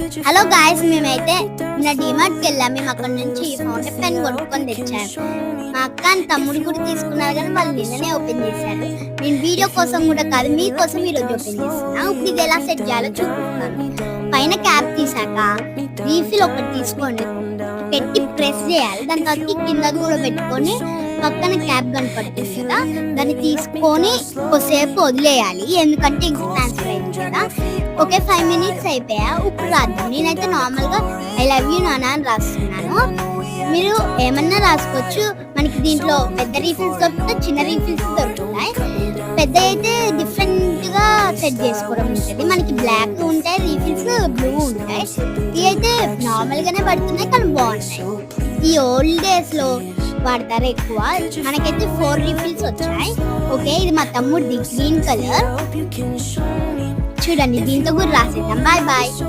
Hello guys, మేమైతే నిన్న డిమార్ట్కి వెళ్ళాం. మేము అక్కడ నుంచి ఫౌంటైన్ పెన్ కొనుక్కొని తెచ్చాము. మా అక్క అని తమ్ముడు కూడా తీసుకున్నారు, కానీ వాళ్ళు నిన్ననే ఓపెన్ చేశారు. నేను వీడియో కోసం కూడా కాదు, మీకోసం ఈరోజు ఓపెన్ చేస్తున్నా. ఇప్పుడు ఇది ఎలా సెట్ చేయాలో చూపిస్తాను. పైన క్యాప్ తీసాక రీఫిల్ ఒకటి తీసుకోండి, పెట్టి ప్రెస్ చేయాలి. దాని తర్వాత కింద కూడా పెట్టుకొని పక్కన క్యాప్ కనపడుతుంది కదా, దాన్ని తీసుకొని కొద్దిసేపు వదిలేయాలి, ఎందుకంటే ఇంక ట్రాన్స్ఫర్ అయింది కదా. ఓకే, 5 minutes అయిపోయా. ఇప్పుడు రాద్దాం. నేనైతే నార్మల్గా ఐ లవ్ యూ నానా అని రాస్తున్నాను. మీరు ఏమన్నా రాసుకోవచ్చు. మనకి దీంట్లో పెద్ద రీఫిల్స్ దొరుకుతాయి, చిన్న రీఫిల్స్ దొరుకుతాయి. పెద్ద అయితే డిఫరెంట్గా సెట్ చేసుకోవడం ఉంటుంది. మనకి బ్లాక్ ఉంటాయి, రీఫిల్స్ బ్లూ ఉంటాయి. ఇవి అయితే నార్మల్గానే పడుతున్నాయి, కానీ బాగుంటాయి. ఈ ఓల్డ్ డేస్లో వాడతారు ఎక్కువ. మనకైతే 4 రీఫిల్స్ వచ్చాయి. ఓకే, ఇది మా తమ్ముడిది గ్రీన్ కలర్. చూడండి, దీంతో కూడా రాసేద్దాం. Bye bye.